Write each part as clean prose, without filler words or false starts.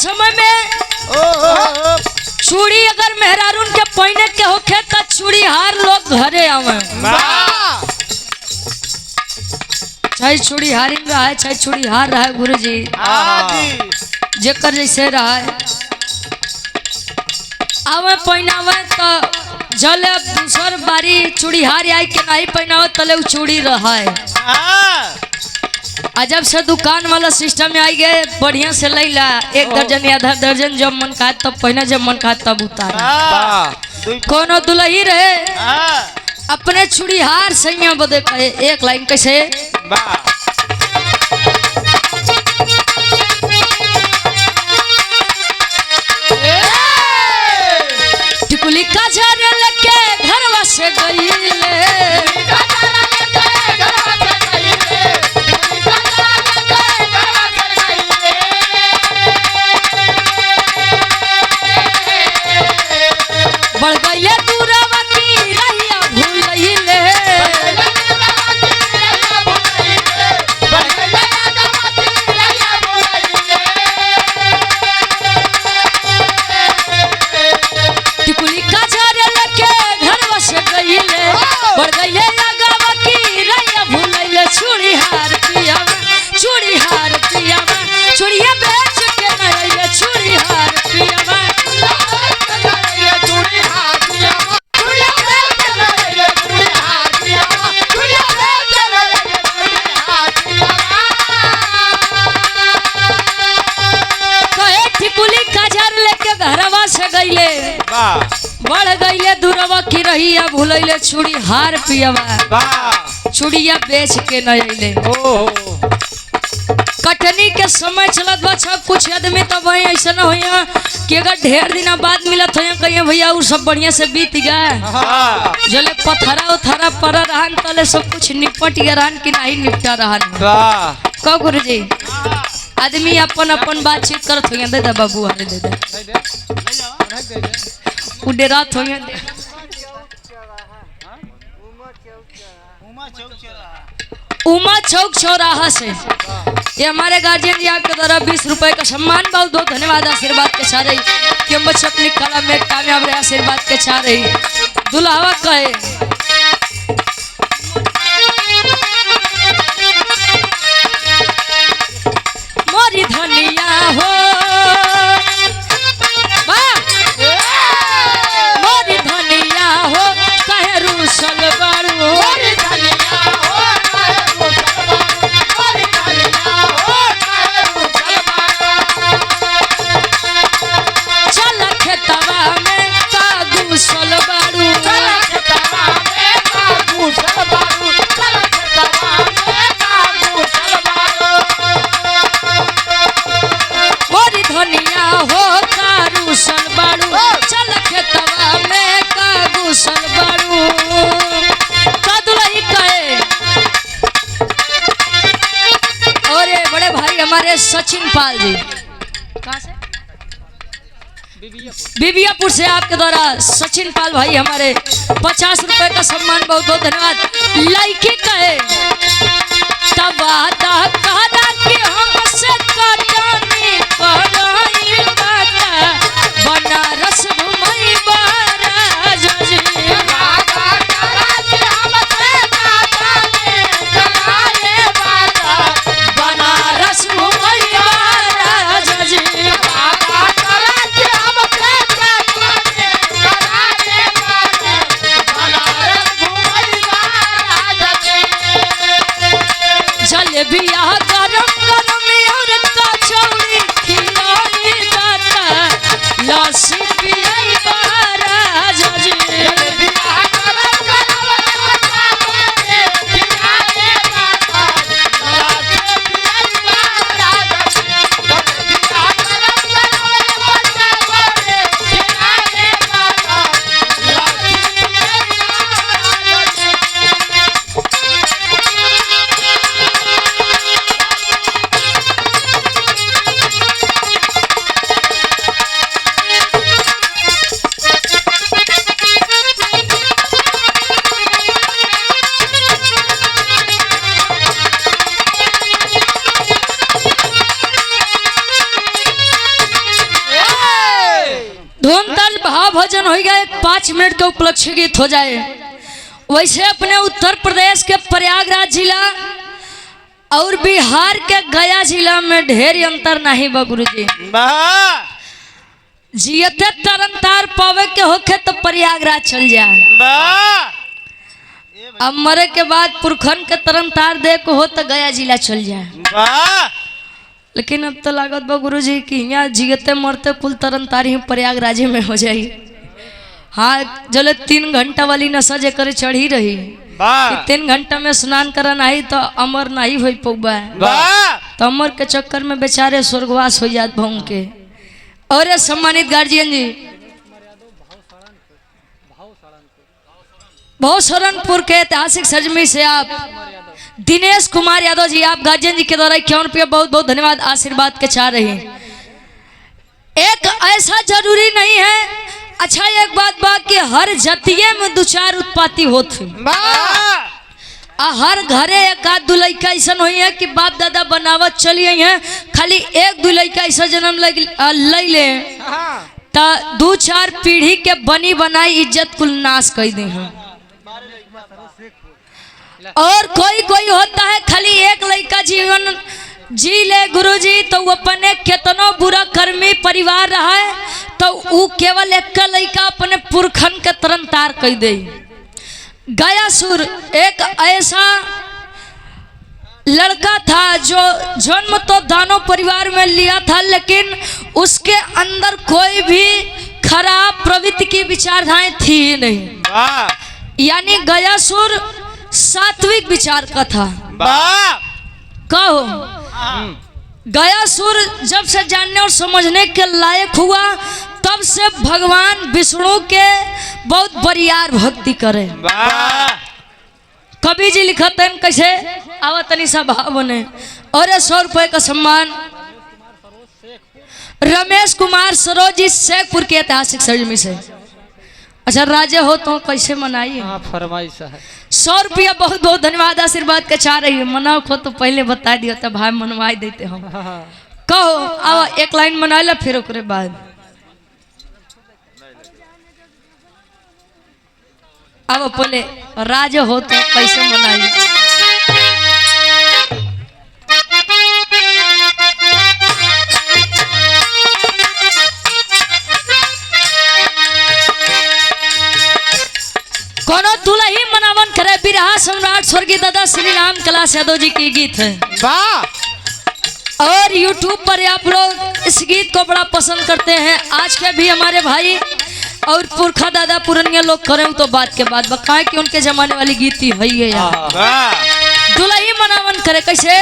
समय में चूड़ी अगर मेहरारून के पहने के होखे तो चूड़ी हार लोग घरे आवे, चाहे चूड़ी हारिन रहा है चाहे चूड़ी हार रहा है गुरुजी, जेकर जैसे रहा है आवे पहनावे तो जले दूसर बारी चूड़ी हार आई के नहीं पहनावे तले वो चूड़ी रहा है। अजब से दुकान वाला सिस्टम में आई गए, बढ़िया से लैला एक दर्जन या आधा दर्जन जब मन का तब पहना, जब मन का तब उतार। कोनो दुल्ही रहे अपने चूड़ी हार सैया बदे कहे एक लाइन कैसे टिकुली का झर लेके घरवा से गईले, बढ़ गईले दूरवा की रहिया भूलइले, टिकुली का झर लेके घरवा से गईले, बढ़ गईले लगावा की रहिया भूलइले। चूड़ी हार पियावा, चूड़ी हार पियावा, चूड़िया बेच के नइले, चूड़ी हार पियावा, घरवा से गईले बढ़ गईले दूरवा की रहिया भूलैले, चूड़ी हार पियवा चूड़िया बेच के न अइले। कटनी के समय चलत बा, कुछ आदमी तो वही ऐसा न होया कि अगर ढेर दिन बाद मिलत हो कहिए भैया वो सब बढ़िया से बीत गए, जले पथरा उथरा पर रहन तले सब कुछ निपट गया रहन कि नहीं निपटा रहन। कहो गुरुजी आदमी अपन अपन बातचीत करत हो, दे दे बाबू हरे दे दे उड़े रात हो उमा चौक चौराहा से ये हमारे गार्जियन जी आपके द्वारा 20 रुपए का सम्मान बहुत बहुत धन्यवाद आशीर्वाद के साथ रही कि हम बच्चे अपनी कला में कामयाब रहे, आशीर्वाद के साथ रही। दुल्हावा कहे मोरी धनिया हो मोरी धनिया हो कहे रूसल बारू, चल खेतवा में कागूसल बारू, मोरी धनिया हो कारूसल बारू, चल खेतवा में कागूसल बारू। और ये बड़े भाई हमारे सचिन पाल जी कहाँ से बीबियापुर से आपके द्वारा सचिन पाल भाई हमारे 50 रुपए का सम्मान बहुत बहुत धन्यवाद। लड़की कहे तबादा कहदा कि हमसे कटनी कराई बाता, बनारस घुमई बारा जजी, बनारस घुमई बारा जजी, जलेबिया गरम गरम और कचौड़ी खिलाई दाता, लस्सी पियई बारा जजी, भजन हो गया, 5 मिनट के उपलक्ष्य गीत हो जाए। वैसे अपने उत्तर प्रदेश के प्रयागराज जिला और बिहार के गया जिला में ढेर अंतर नहीं बा गुरुजी। जियते तरन तार पावे के होखे तो प्रयागराज चल जाए, अब मरे के बाद पुरखन के तरन तार दे को हो तो गया जिला चल जाए। लेकिन अब तो लागत बा गुरुजी कि यहाँ जियते मरते कुल तरन तार ही प्रयागराज में हो जाई। हाँ जले 3 घंटा वाली नशा जे करे चढ़ी रही, 3 घंटा में स्नान करा नहीं तो अमर नहीं हो पौबा, तो अमर के चक्कर में बेचारे स्वर्गवास हो जात भौं के। और सम्मानित गार्जियन जी, बहुसरनपुर के ऐतिहासिक सरजमी से आप दिनेश कुमार यादव जी, आप गार्जियन जी के द्वारा 51 रुपया बहुत बहुत धन्यवाद आशीर्वाद के चाह रहे हैं। एक ऐसा जरूरी नहीं है, अच्छा एक बात बा कि हर जतिये में 2-4 उत्पाती होते, हर घरे एक आध 2 लड़का ऐसा हुई है कि बाप दादा बनावत चली आई है, खाली 1-2 लड़का ऐसा जन्म ले ले तो 2-4 पीढ़ी के बनी बनाई इज्जत कुल नाश कर दी है। और कोई होता है खाली एक लड़का जीवन जी ले गुरुजी, तो वो अपने कितनो बुरा कर्मी परिवार रहा है तो वो केवल एक लड़का अपने पुरखन के तरन तार कर दे। गयासुर एक ऐसा लड़का था जो जन्म तो दानव परिवार में लिया था, लेकिन उसके अंदर कोई भी खराब प्रवृत्ति की विचारधाराएं थी ही नहीं। यानी गयासुर सात्विक विचार का था। कहो गयासुर जब से जानने और समझने के लायक हुआ तब से भगवान विष्णु के बहुत बरियार भक्ति करे। कवि जी लिखते हैं कैसे आवतनी सा भाव बने। और 100 रुपए का सम्मान रमेश कुमार सरोज जी शेखपुर के ऐतिहासिक सरजमी से। अच्छा राजे हो तो कैसे मनाइए? फरमाइश है 100 रुपया बहुत बहुत धन्यवाद आशीर्वाद के चाह रही है। मनाओ खो तो पहले बता दियो तो भाई मनवाई देते हम। कहो आओ एक लाइन मना ला फिर ओकरे बाद अब बोले राज हो तो कैसे मनाई। कोनो दुल्ही मनावन करे बिरहा सम्राट स्वर्गीय दादा श्री राम कैलाश यादव जी की गीत है। वाह। और YouTube पर आप लोग इस गीत को बड़ा पसंद करते हैं। आज के भी हमारे भाई और पुरखा दादा पुरनिया लोग करें तो बात के बाद बताएं कि उनके जमाने वाली गीत ही है यार। दुल्ही मनावन करे कैसे?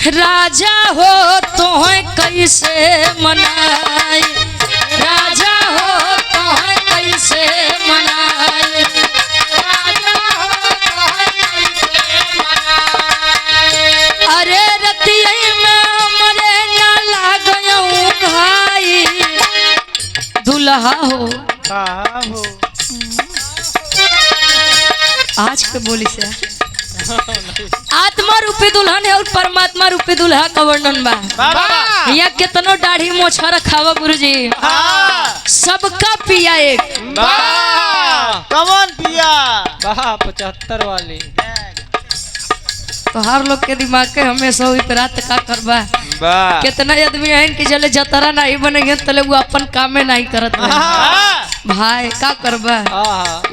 राजा हो तो कैसे मनाई, राजा हो तो कैसे मनाई, राजा हो तो कैसे मनाई। अरे रतिया में मरे ना लागयऊ भाई, दुल्हा हो आज के बोली से आत्मा रूपी दुल्हन है और परमात्मा रूपी दुल्हा का वर्णन बा। यहाँ कितनो दाढ़ी मोछा रखावा गुरुजी, सबका पिया एक। कौन पिया? 75 वाली। तो हर लोग के दिमाग के हमेशा हुई रात का करबा। कितना आदमी है कि जले जतरा नहीं बनेंगे तले वो अपन काम में नहीं करत भाई का करबा।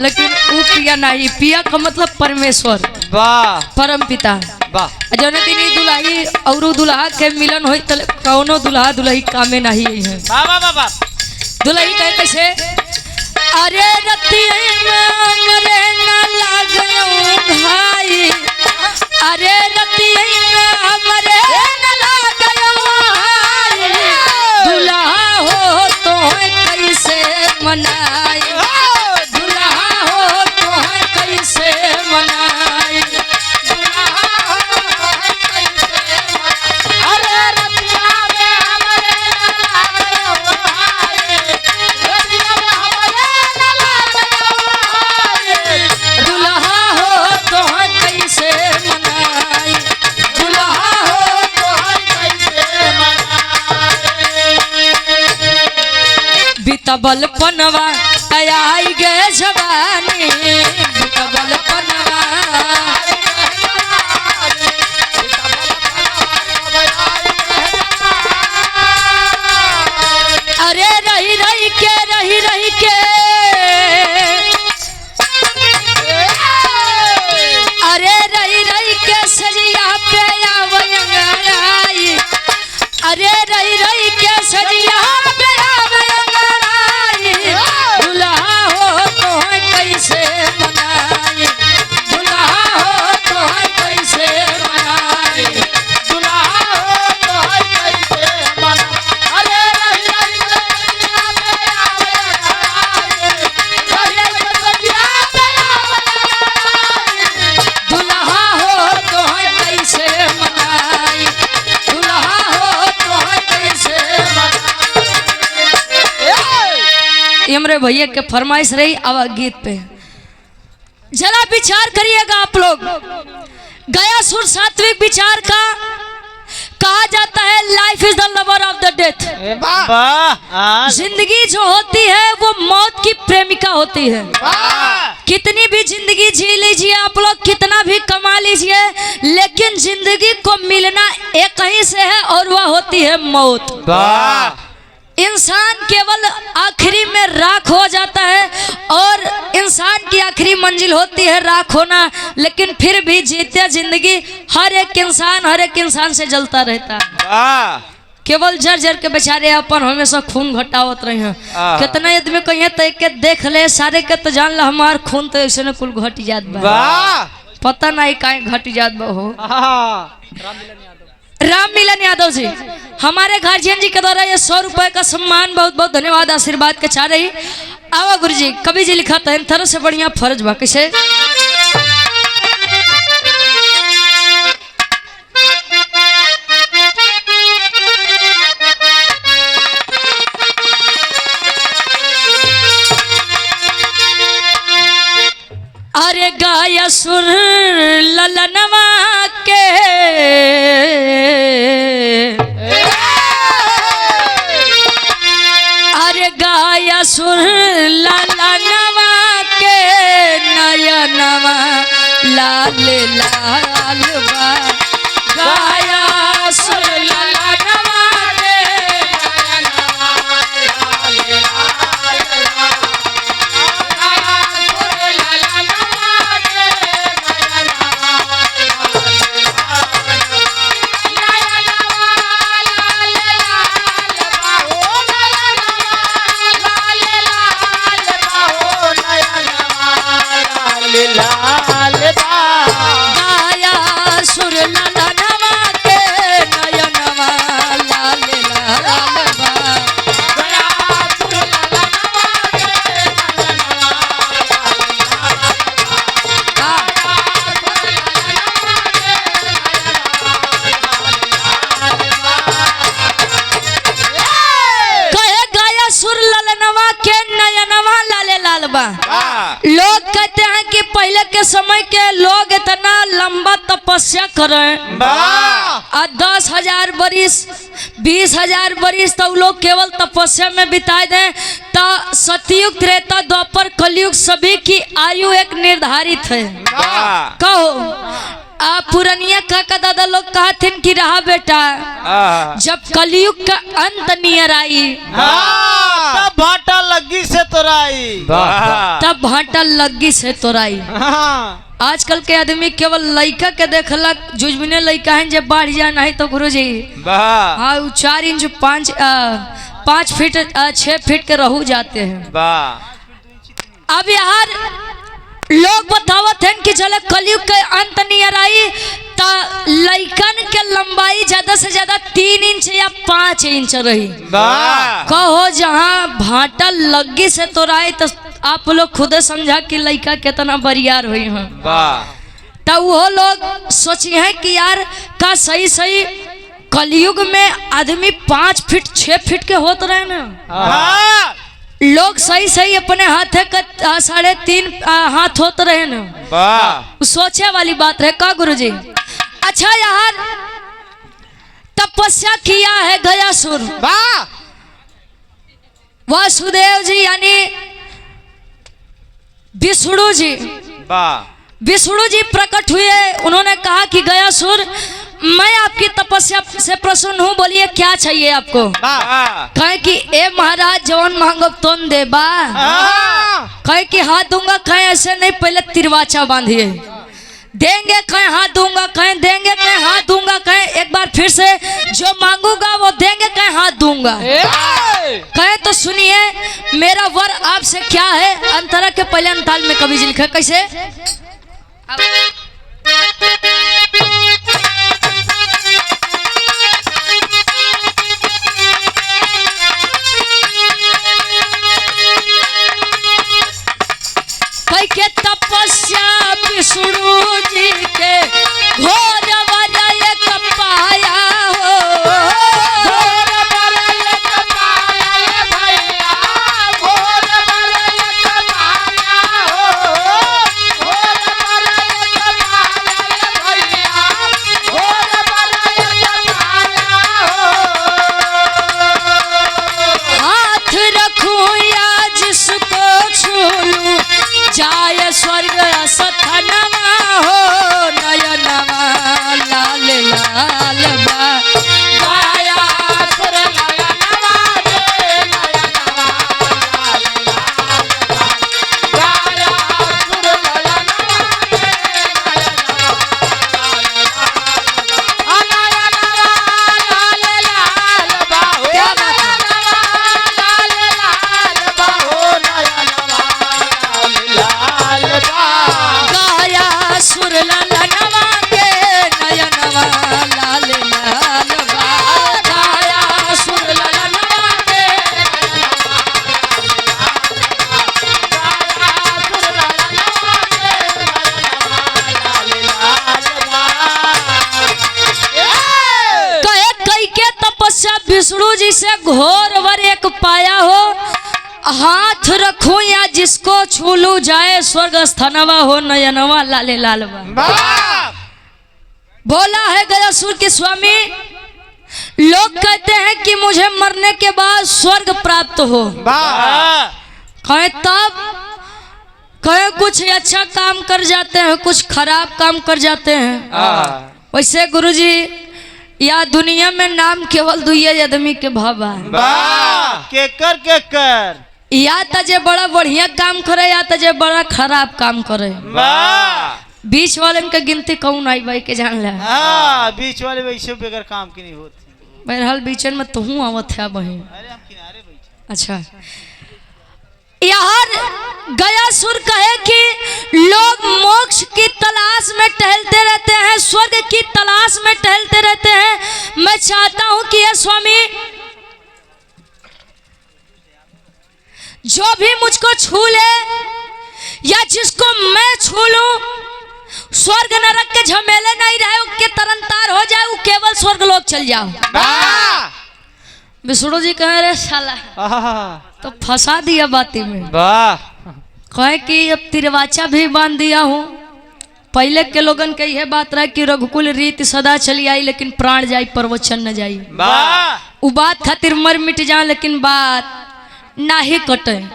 लेकिन वो पिया नहीं, पिया का मतलब परमेश्वर परम पिता। जौन दिन दुल्ही और दुल्हा के मिलन हो कौनो दुल्हा दुल्ही कामे नहीं है। दुल्ही कहे कैसे? अरे रतिया में मरे ना लागयऊ भाई, अरे रतिया में मरे ना लागयऊ भाई, दुल्हा हो तो कैसे मनाई, दुल्हा हो तो कैसे मनाई, दुल्हा हो तो कैसे मनाई। अरे रतिया में हमरे ना लागयऊ भाई, रतिया में हमरे ना लागयऊ भाई, दुल्हा हो तो कैसे बीतबल पनवा आई गे जवानी बीतबल पनवा अरे रही रही के अरे रही रही के सजिया पे आवंगड़ाई अरे रही रही के सजिया पे आवंगड़ाई दुल्हा हो तो कैसे मनाई दुल्हा हो तो कैसे मनाई दुल्हा हो तो कैसे मनाई अरे रही रही के सजिया पे आवंगड़ाई रही रही के सजिया पे आवंगड़ाई दुल्हा हो तो कैसे मनाई दुल्हा हो तो कैसे मनाई। हमरे भैया के फरमाइश रही आवा गीत पे जरा विचार करिएगा आप लोग। गया सुर सात्विक विचार का कहा जाता है life is the lover of the death. जिंदगी जो होती है वो मौत की प्रेमिका होती है। कितनी भी जिंदगी जी लीजिए आप लोग कितना भी कमा लीजिए लेकिन जिंदगी को मिलना एक ही से है और वह होती है मौत। इंसान केवल आखिरी में राख हो जाता है और इंसान की आखिरी मंजिल होती है राख होना लेकिन फिर भी जीते जिंदगी हर एक इंसान से जलता रहता है। केवल जर जर के बेचारे अपन हमेशा खून घटावत रहे हैं। कितना आदमी कहिए तो के देख ले सारे के तो जान ला हमार खून तो ऐसे न कुल घट जात बा पता नहीं काहे घट जात बा हो। राम मिलन यादव जी हमारे गार्जियन जी के द्वारा ये 100 रुपए का सम्मान बहुत बहुत धन्यवाद आशीर्वाद के चाह रही। आवा गुरु जी कवि जी लिखा था इन तरह से बढ़िया फर्ज बा कैसे अरे गाया सुर ललनवा के अरे गाया सुर ललनवा के नयनवा लाल लाल बा गाया सुर ललनवा के नयनवा लाल लाल लोग कहते हैं कि पहले के समय के लोग इतना लंबा तपस्या करें 10,000 बरिस 20,000 बरिस तो लोग केवल तपस्या में बिताए दें। तो सतयुग त्रेता द्वापर कलयुग सभी की आयु एक निर्धारित है। कहो पुरनिया काका दादा लोग कहते कि रहा बेटा जब कलयुग का अंत नियर आई तब भाटा लग्गी से तोराई आजकल के आदमी केवल लड़का के देखलक जुजबिने लड़का है जब बाढ़ जाना है तो गुरु जी हाँ 4 इंच 5 फीट 6 फीट के रहू जाते हैं। अब यार लोग बतावत हैं कि चले कलयुग के अंत नियर आई तो लड़कन के लंबाई ज्यादा से ज्यादा 3 इंच या 5 इंच रही। कहो जहाँ भाटा लग्गी से तोड़ाए तो आप लोग खुद समझा कि लड़का कितना बरियार हुई है। तो वो लोग सोची हैं कि यार का सही कलयुग में आदमी 5 फीट 6 फीट के होते रहे ना लोग सही अपने हाथ का 3.5 हाथ होते रहे ना सोचे वाली बात है का गुरुजी। अच्छा यार तपस्या किया है गयासुर वासुदेव जी यानी विष्णु जी, विष्णु जी प्रकट हुए। उन्होंने कहा कि गयासुर, मैं आपकी तपस्या से प्रसन्न हूँ, बोलिए क्या चाहिए आपको। कहे कि ए महाराज जवन मांगब तोन दे बा। कहे कि हाथ दूंगा, कहे ऐसे नहीं, पहले तिरवाचा बांधिए। देंगे, कहे हाथ दूंगा, कहे देंगे, कहे हाथ दूंगा, कहे एक बार फिर से जो मांगूंगा वो देंगे, कहे हाथ दूंगा। कहे तो सुनिए मेरा वर आपसे क्या है। अंतरा के पहले अंताल में कवि जी लिखे कैसे। कई के तपस्या विष्णु जी के घोर वर एक पाया हो। घोर वर एक पाया भैया, घोर वर एक पाया हो। घोर वर एक पाया भैया, घोर वर एक पाया हो। हाथ रखूं या जिसको छू लूं, जाय स्वर्ग असथनवा हो। नयनवा लाल लाल बा, गाया सुर नयनवा दे। नयनवा लाल लाल बा, गाया सुर नयनवा दे। नयनवा लाल लाल बा, नयनवा लाल लाल बा हो। नयनवा गाया सुर ललनवा के। नयनवा लाल लाल बा, गाया सुर ललनवा के। कहे कई के तपस्या विष्णु जी से घोर वर एक पाया हो। हाथ रखूं या जिसको छू लूं, जाए स्वर्ग स्थानवा हो। नयनवा लाले लाल बा। बोला है गयासुर के स्वामी, लोग कहते हैं कि मुझे मरने के बाद स्वर्ग प्राप्त हो। कहे तब, कहे कुछ अच्छा काम कर जाते हैं, कुछ खराब काम कर जाते हैं। वैसे गुरुजी या दुनिया में नाम केवल दुइये आदमी के भावा केकर या तो जे बड़ा बढ़िया काम करे या तो जे बड़ा खराब काम करे। बीच वाले के गिनती कौन आई भाई के जान ले। बीच वाले वैसे बगैर काम की नहीं होती। बहरहाल बीचन में तू आवत है बहन। अरे हम किनारे बैठे। अच्छा, यार गयासुर कहे कि लोग मोक्ष की तलाश में टहलते रहते हैं, स्वर्ग की तलाश में टहलते रहते हैं। मैं चाहता हूं कि ये स्वामी, जो भी मुझको छू ले या जिसको मैं छू लूं, स्वर्ग नरक के झमेले नहीं रहे, उसके तरनतार हो जाए, वो केवल स्वर्ग लोग चल जाओ। विष्णु जी कहे रे साला, तो फंसा दिया बाती में। कहे कि अब तिरवाचा भी बांध दिया हूँ। पहले के लोगन के यह बात रहा कि रघुकुल रीति सदा चली आई, लेकिन प्राण जाई प्रवचन न जाई। वो बात खातिर मर मिट जा, लेकिन बात ना ही कटे।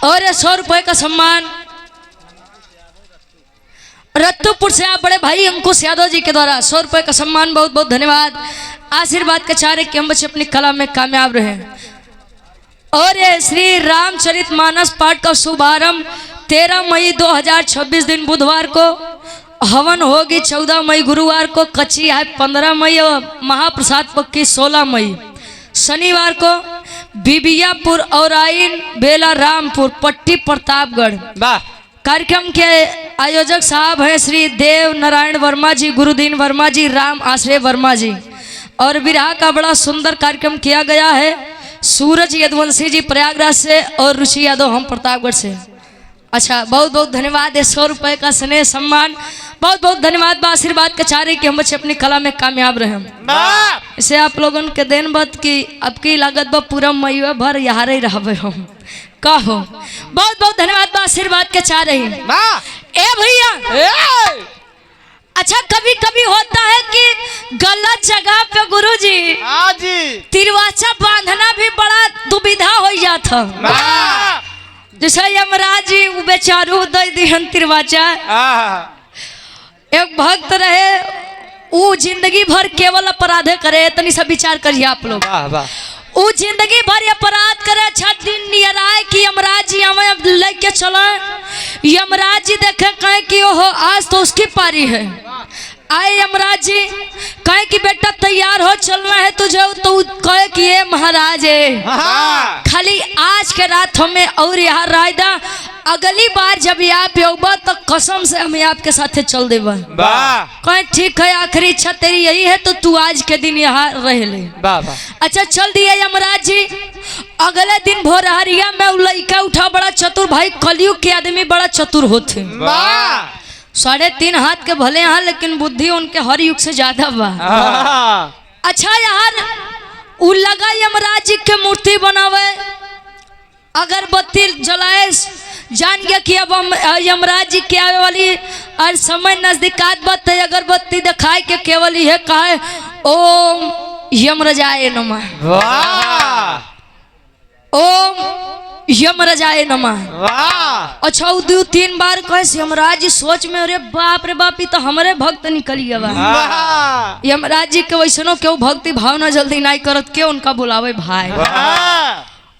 और 100 रुपए का सम्मान रत्तुपुर से आप बड़े भाई अंकुश यादव जी के द्वारा 100 रुपए का सम्मान, बहुत बहुत धन्यवाद। आशीर्वाद का चारे कि हम बच्चे अपनी कला में कामयाब रहे। और ये श्री रामचरितमानस पाठ का शुभारंभ 13 मई 2026 दिन बुधवार को, हवन होगी 14 मई गुरुवार को, कच्ची है 15 मई और महाप्रसाद पक्की 16 मई शनिवार को, बिबियापुर औराइन बेला रामपुर पट्टी प्रतापगढ़। कार्यक्रम के आयोजक साहब हैं श्री देव नारायण वर्मा जी, गुरुदीन वर्मा जी, राम आश्रय वर्मा जी। और विरहा का बड़ा सुंदर कार्यक्रम किया गया है सूरज यदुवंशी जी प्रयागराज से और रुचि यादव हम प्रतापगढ़ से। अच्छा, बहुत बहुत धन्यवाद। 100 रुपए का स्नेह सम्मान, बहुत बहुत धन्यवाद। आशीर्वाद के चारे कि हम बच्चे अपनी कला में कामयाब रहे। इसे आप लोगन के देन बत की अब की लागत बा पूरा मईवा भर यहाँ ही रहे हम कहो। बहुत बहुत धन्यवाद। आशीर्वाद के चारे ही ए भैया। अच्छा, कभी कभी होता है कि गलत जगह पे गुरुजी जी तिरवाचा बांधना भी बड़ा तू विधा हो जात जैसे यमराज जी उ बेचारू दे दिहन तिरवाचा। एक भक्त रहे उ जिंदगी भर केवल अपराधे करे। तनी सब विचार करिए आप लोग। उ जिंदगी भर अपराध करे। अच्छा दिन नियर आए कि यमराज जी हमें अब लेके चला। यमराज जी देखे कहे कि ओहो आज तो उसकी पारी है। आए यमराज जी कहे कि बेटा तैयार हो चलना है तुझे। तो कहे कि ये महाराज है खाली आज के रात हमें और यहाँ रायदा अगली बार जब यहाँ पे होगा तो कसम से हम आपके साथ चल देवा। कहे ठीक है आखिरी इच्छा तेरी यही है तो तू आज के दिन यहाँ रह ले। अच्छा चल दिए यमराज जी। अगले दिन भोरहरिया में लड़का उठा बड़ा चतुर भाई कलयुग के आदमी बड़ा चतुर होते। 3.5 हाथ के भले यहाँ लेकिन बुद्धि उनके हर युग से ज्यादा बा। अच्छा यार उ लगा यमराज जी के मूर्ति बनावे अगरबत्ती जलाए। जान गया कि अब हम यमराज जी के आवे वाली और समय नजदीकात बात है। अगरबत्ती दिखाए के केवल यह कहे ओम यमराजाय नमः, ओम यमराजाय नमः। अच्छा 2-3 बार कहे यमराज जी सोच में अरे बाप रे बाप तो हमारे भक्त निकलिए बा। यमराज जी के वैसनो क्यों भक्ति भावना जल्दी नहीं करत के उनका बुलावे भाई।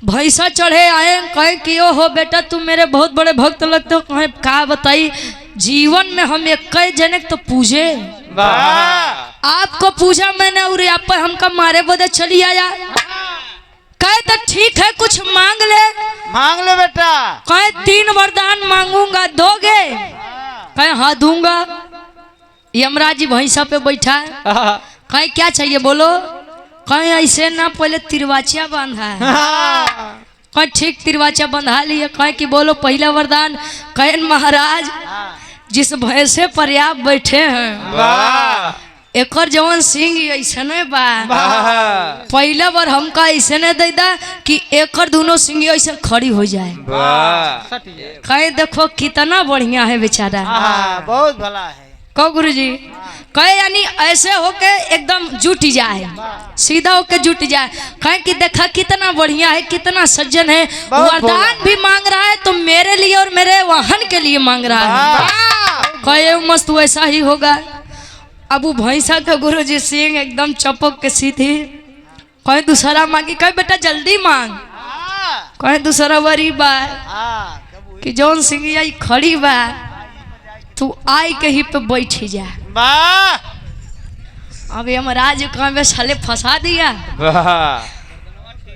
भैंसा चढ़े आए कहे कि ओ हो बेटा तुम मेरे बहुत बड़े भक्त लगते हो। कहे का बताई जीवन में हम एक जने तो पूजे आपको पूजा मैंने और आप पर हमका मारे बदे चली आया। कहे तो ठीक है कुछ मांग ले बेटा। कहे 3 वरदान मांगूंगा दोगे? कहे हाँ दूंगा। यमराज जी भैंसा पे बैठा कहे क्या चाहिए बोलो? कहे ऐसे ना पहले तिरवाचिया बांधा है। कहे ठीक तिरवाचिया बंधा लिए। कहे कि बोलो पहला वरदान? कहे महाराज जिस भैंसे पर आप बैठे हैं एक जवन सिंह ऐसे बा पहला बार हमका ऐसे न दे दा कि एक दोनों सिंह ऐसे खड़ी हो जाए। कहे देखो कितना बढ़िया है बेचारा। बहुत भला है। कहो गुरुजी कहे यानी ऐसे होके एकदम जुट जाए सीधा होके जुट जाए। कहे कि देखा कितना बढ़िया है कितना सज्जन है। वरदान भी मांग रहा है तो मेरे लिए और मेरे वाहन के लिए मांग रहा है। कहे मस्त वैसा ही होगा। अब वो भैंसा का गुरुजी सिंह एकदम चपक के सीधी। कहे दूसरा मांगी। कहे बेटा जल्दी मांग। कहे दूसरा वरी बा कि जौन सिंह खड़ी बा तू आई के ही पे बैठ जा। अब यमराज कहे साले फंसा दिया।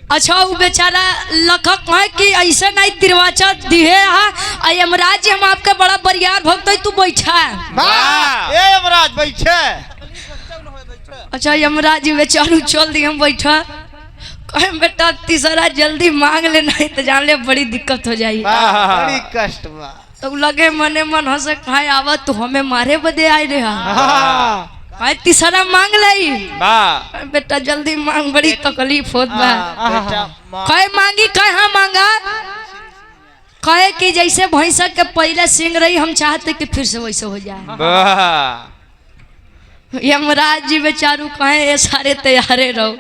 अच्छा वो बेचारा लखक कहे कि ऐसे नहीं तिरवाचा दिए यमराज जी हम आपके बड़ा बरियार भक्त है तू बैठा। यमराज बैठे। अच्छा यमराज जी बेचारू चल दिए हम बैठा। कहे बेटा तीसरा जल्दी मांग ले नहीं तो जान ले बड़ी दिक्कत हो जाएगी बड़ी कष्ट बा। तो लगे मने मन हंसे कहे आवा तू हमें मारे बदे आए रे। कहे तीसरा मांग ले बेटा जल्दी मांग बड़ी तकलीफ होत बा। कहे मांगी। कहे हाँ मांगा। कहे कि जैसे भैंसा के पहले सिंह रही हम चाहते कि फिर से वैसे हो जाए। यमराज जी बेचारू कहे ये सारे तैयारे रहो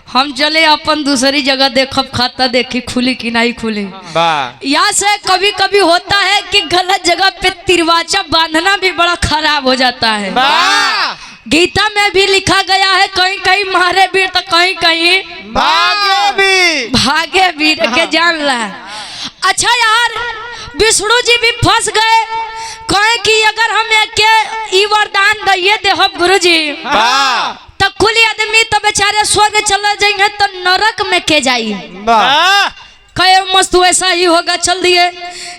हम चले अपन दूसरी जगह देखब खाता देखी खुली कि नहीं खुली। यहाँ से कभी कभी होता है कि गलत जगह पे तिरवाचा बांधना भी बड़ा खराब हो जाता है। गीता में भी लिखा गया है कहीं कहीं मारे वीर तो कहीं कहीं भागे वीर के जान ला। अच्छा यार विष्णु जी भी फंस गए। कहे कि अगर हम एक वरदान दिए देहब गुरु जी तो कुल आदमी तो बेचारे स्वर्ग चला जाएंगे तो नरक में के जाई। कहे मस्त वैसा ही होगा चल दिए।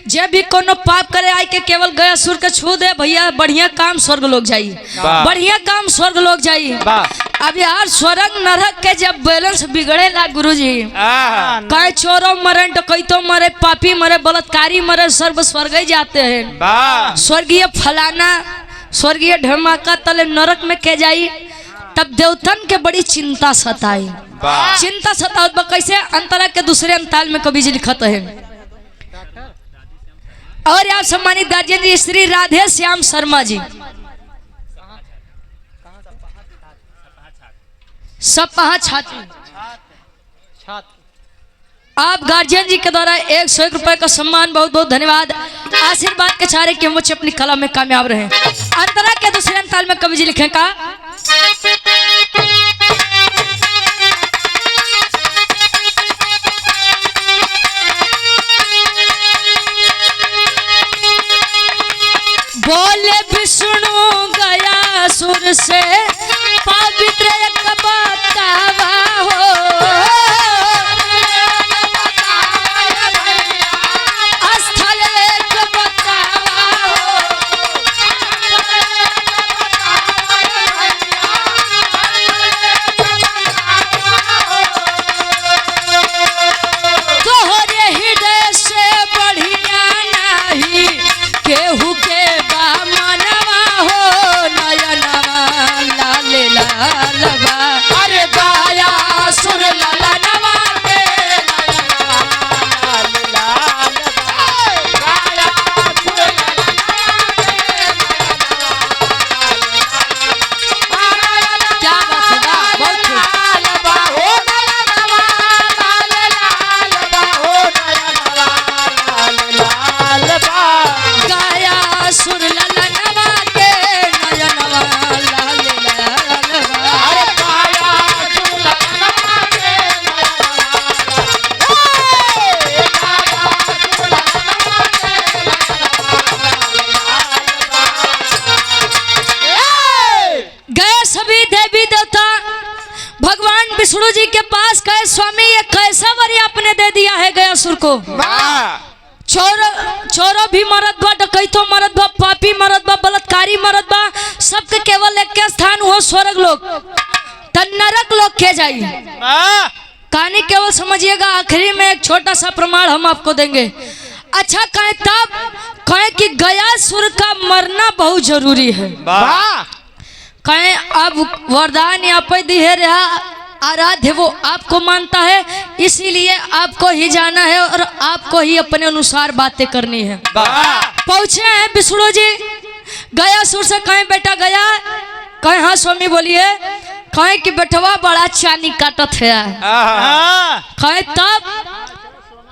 जब भी कोनो पाप करे आए के केवल गया सुर के छू दे भैया बढ़िया काम स्वर्ग लोग जाई बढ़िया काम स्वर्ग लोग जाई। अब यार स्वर्ग नरक के जब बैलेंस बिगड़े ला गुरुजी कहे चोरों मरे डकैतों मरे पापी मरे बलात्कारी मरे सर्व स्वर्ग जाते हैं। स्वर्गीय फलाना स्वर्गीय धमाका तले नरक में के जाई। तब देवतन के बड़ी चिंता सताई। चिंता सताओ कैसे अंतरा के दूसरे अंताल में कवि जी लिखत है। और आप सम्मानित गार्जियन जी श्री राधे श्याम शर्मा जी सपहा छात्री आप गार्जियन जी के द्वारा 101 रुपए का सम्मान, बहुत बहुत धन्यवाद। आशीर्वाद के चारे कि मुझे अपनी कला में कामयाब रहे। अंतरा के दूसरे अंताल में कवि जी लिखे का बोले विष्णु गया सुर से पवित्र एक बतावा हो, स्थल एक बतावा हो, तोहरे हृदय से बढ़िया नहीं केहू के बा मनवा हो, नयनवा लाल लाल बा, अरे गाया सुर ललनवा के नयनवा लाल लाल बा, गाया सुर ललनवा के क्या बात है, बहुत लाल बा हो, नयनवा लाल लाल बा हो, नयनवा लाल लाल बा, गाया सुर ललनवा के नयनवा लाल लाल बा, अरे गाया सुर ललनवा के गए सभी देवी देवता भगवान विष्णु जी के पास कहे स्वामी ये कैसा वरी आपने दे दिया है गयासुर को। चोरो भी मरद बा, डकैतो मरद बा, पापी मरद बा, बलात्कारी मरद बा, सबके केवल एक के स्थान हो स्वर्ग लोक, तन नरक लोक के जाई। कहानी केवल समझिएगा, आखिरी में एक छोटा सा प्रमाण हम आपको देंगे। अच्छा कहे तब कहे कि गयासुर का मरना बहुत जरूरी है। कहे अब वरदान यहाँ पे दिए रहा आराध्य वो आपको मानता है, इसीलिए आपको ही जाना है और आपको ही अपने अनुसार बातें करनी है। पहुंचे हैं विष्णु जी गयासुर से, कहे बेटा गया, कहे हाँ स्वामी बोलिए, कहे कि बेटवा बड़ा चानी काटत है, कहे तब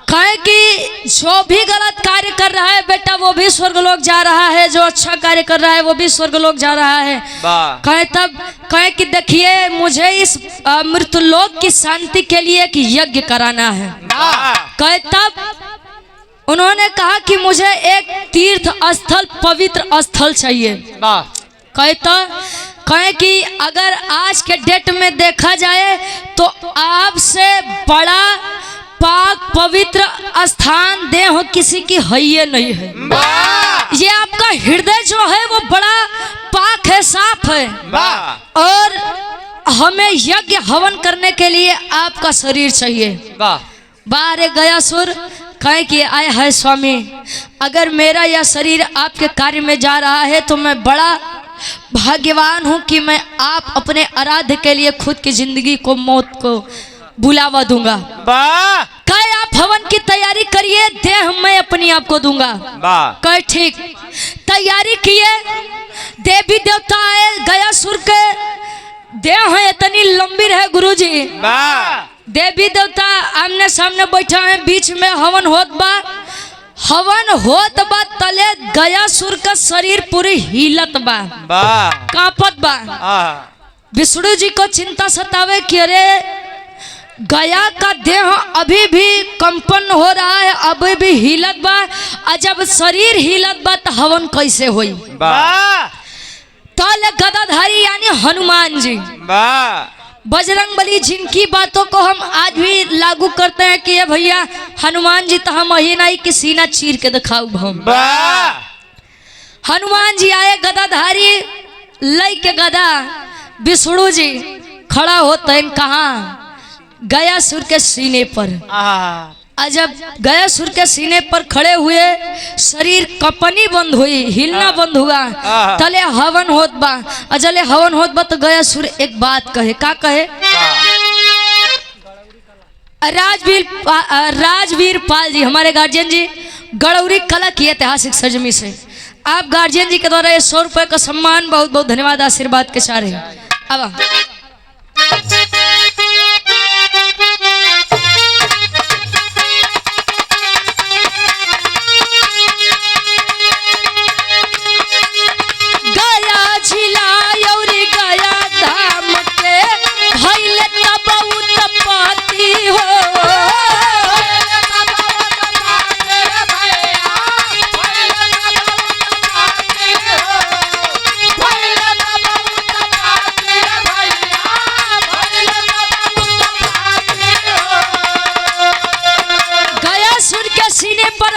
कहे कि जो भी गलत कार्य कर रहा है बेटा वो भी स्वर्गलोक जा रहा है, जो अच्छा कार्य कर रहा है वो भी स्वर्गलोक जा रहा है। कहे तब कहे कि देखिए मुझे इस मृत्युलोक की शांति के लिए एक यज्ञ कराना है। कहे तब उन्होंने कहा कि मुझे एक तीर्थ स्थल, पवित्र स्थल चाहिए। कहे तो कहे कि अगर आज के डेट में देखा जाए तो आपसे बड़ा पाक पवित्र स्थान देह किसी की है नहीं है। ये आपका हृदय जो है वो बड़ा पाक है, साफ है, और हमें यज्ञ हवन करने के लिए आपका शरीर चाहिए। बारे गयासुर कहे कि आए है स्वामी, अगर मेरा यह शरीर आपके कार्य में जा रहा है तो मैं बड़ा भाग्यवान हूँ कि मैं आप अपने आराध्य के लिए खुद की जिंदगी को, मौत को बुलावा दूंगा। कहे आप हवन की तैयारी करिए, देह मैं अपनी आप को दूंगा। कहे ठीक, तैयारी किए, देवी देवता आए, गयासुर के देह है इतनी लंबी है गुरुजी, देवी देवता आमने सामने बैठा है, बीच में हवन होत बा, हवन होत बा, तले गयासुर का शरीर पूरी हिलत बा, कांपत बा। विष्णु जी को चिंता सतावे कि अरे गया का देह अभी भी कंपन हो रहा है, अभी भी हिलत बा, और जब शरीर हिलत बा तो हवन कैसे होई। तले गदाधारी यानी हनुमान जी, बजरंगबली, जिनकी बातों को हम आज भी लागू करते हैं कि ये भैया हनुमान जी तो हम ही नहीं कि सीना चीर के दिखाऊ हम। हनुमान जी आए गदाधारी लई के गदा, विष्णु जी खड़ा होते हैं कहाँ, गयासुर के सीने पर। जब गयासुर के सीने पर खड़े हुए, शरीर कपनी बंद हुई, हिलना बंद हुआ, तले हवन होत बा, अजले हवन होत बा तो गयासुर एक बात कहे, का कहे, राजवीर पाल जी हमारे गार्जियन जी गड़ौरी कला की ऐतिहासिक सरजमी से आप गार्जियन जी के द्वारा ये 100 रुपए का सम्मान, बहुत बहुत धन्यवाद, आशीर्वाद के सारे। अब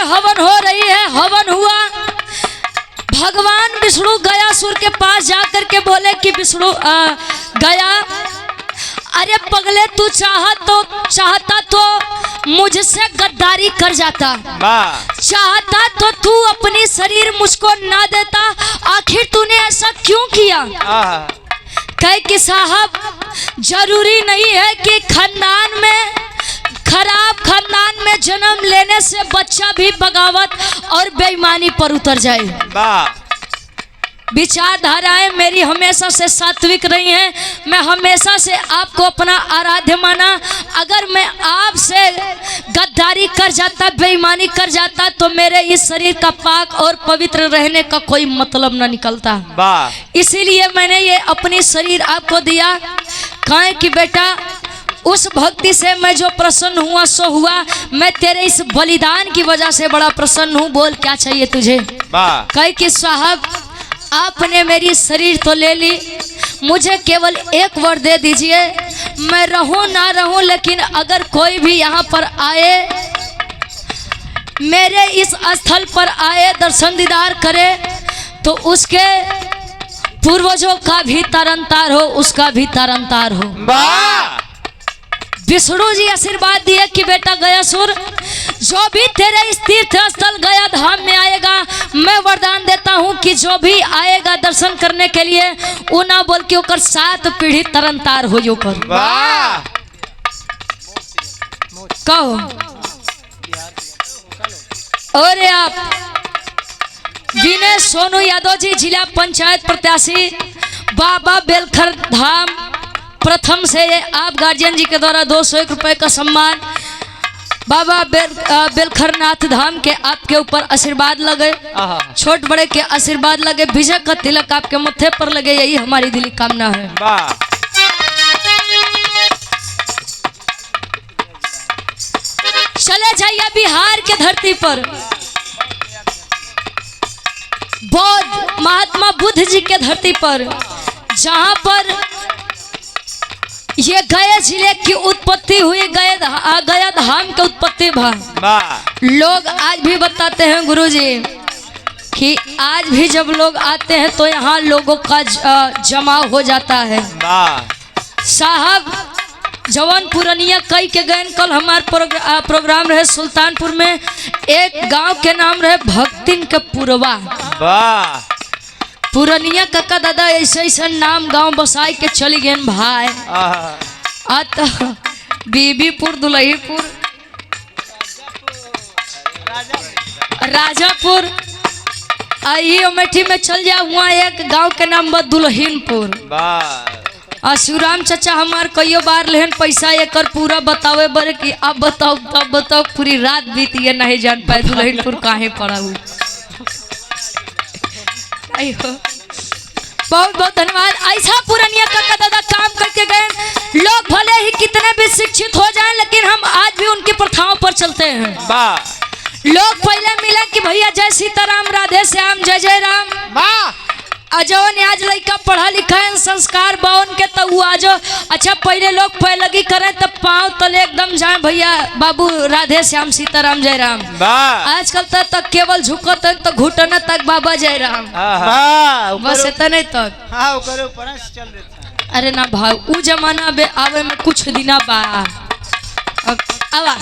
हवन हो रही है। हवन हुआ, भगवान विष्णु गयासुर के पास जाकर के बोले कि विष्णु गया, अरे पगले तू चाहता तो मुझसे गद्दारी कर जाता, चाहता तो तू अपनी शरीर मुझको ना देता, आखिर तूने ऐसा क्यों किया? कहे कि साहब जरूरी नहीं है कि खराब खानदान में जन्म लेने से बच्चा भी बगावत और बेईमानी पर उतर जाए। विचारधाराएं मेरी हमेशा से सात्विक रही हैं। मैं हमेशा से आपको अपना आराध्य माना। अगर मैं आपसे गद्दारी कर जाता, बेईमानी कर जाता, तो मेरे इस शरीर का पाक और पवित्र रहने का कोई मतलब न निकलता। इसीलिए मैंने ये अपनी शरीर आपको दिया। कहें कि बेटा उस भक्ति से मैं जो प्रसन्न हुआ सो हुआ, मैं तेरे इस बलिदान की वजह से बड़ा प्रसन्न हूँ। बोल क्या चाहिए तुझे? कहे कि साहब आपने मेरी शरीर तो ले ली, मुझे केवल एक वर दे दीजिए। मैं रहूं ना रहूं, लेकिन अगर कोई भी यहाँ पर आए, मेरे इस स्थल पर आए, दर्शन दीदार करे, तो उसके पूर्वजों का भी तरनतार हो, उसका भी तरनतार हो। विष्णु जी आशीर्वाद दिए कि बेटा गयासुर, जो भी तेरे इस तीर्थ स्थल गया धाम में आएगा, मैं वरदान देता हूँ कि जो भी आएगा दर्शन करने के लिए, वो ना बोल के ओकर 7 पीढ़ी तरनतार हो जो कर। कहो और आप विनय सोनू यादव जी, जिला पंचायत प्रत्याशी, बाबा बेलखर धाम प्रथम से आप गार्जियन जी के द्वारा 201 रुपए का सम्मान। बाबा बेलखरनाथ धाम के आपके ऊपर आशीर्वाद लगे, छोट बड़े के आशीर्वाद लगे, विजय का तिलक आपके मत्थे पर लगे, यही हमारी दिली कामना है। चले जाइए बिहार के धरती पर, बौद्ध महात्मा बुद्ध जी के धरती पर, जहां पर ये गया जिले की उत्पत्ति हुई, गया धाम की उत्पत्ति भा। लोग आज भी बताते हैं गुरुजी कि आज भी जब लोग आते हैं तो यहाँ लोगों का जमाव हो जाता है। साहब जवान पुरानिया कई के गए, कल हमार प्रोग्राम रहे सुल्तानपुर में, एक गांव के नाम रहे भक्तिन के पुरवा। पुरानिया काका दादा ऐसे ऐसे नाम गांव बसाई के चली गए भाई। बीबीपुर, दुलहीपुर, राजापुर, आई अमेठी में चल जा, हुआ एक गांव के नाम बा दुल्हिनपुर। शिवराम चाचा हमार कईयो बार लेहन पैसा एकर पूरा बतावे बड़े कि अब बताओ तब बताओ, पूरी रात बीती है नहीं जान पाए दुल्हिनपुर काहे पड़ा हुआ। बहुत बहुत धन्यवाद। ऐसा पुरानिया काका दादा काम करके गए। लोग भले ही कितने भी शिक्षित हो जाएं, लेकिन हम आज भी उनकी प्रथाओं पर चलते हैं। लोग पहले मिले कि भैया जय सीताराम, राधे श्याम, जय जय राम। अजौन आज लड़का पढ़ा लिखा है, संस्कार बावन के, तो वो आजो अच्छा पहले लोग पैलगी करें तब पाँव तले एकदम जाए भैया बाबू राधे श्याम सीताराम जय राम। आजकल तक केवल झुकत तो घुटन तक बाबा जय राम, बस इतने तक। अरे ना भाई उ जमाना बे आवे में कुछ दिना बा। आवा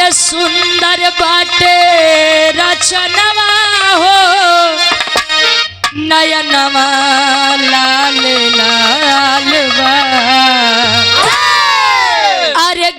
सुंदर बाटे रचनवा हो, नयनवा लाल लाल बा। अरे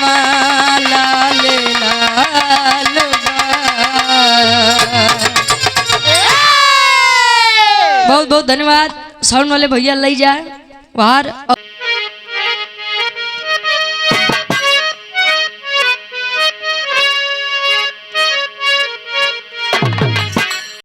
लाल लाल बहुत बहुत धन्यवाद। साउंड वाले भैया ले जाए बाहर।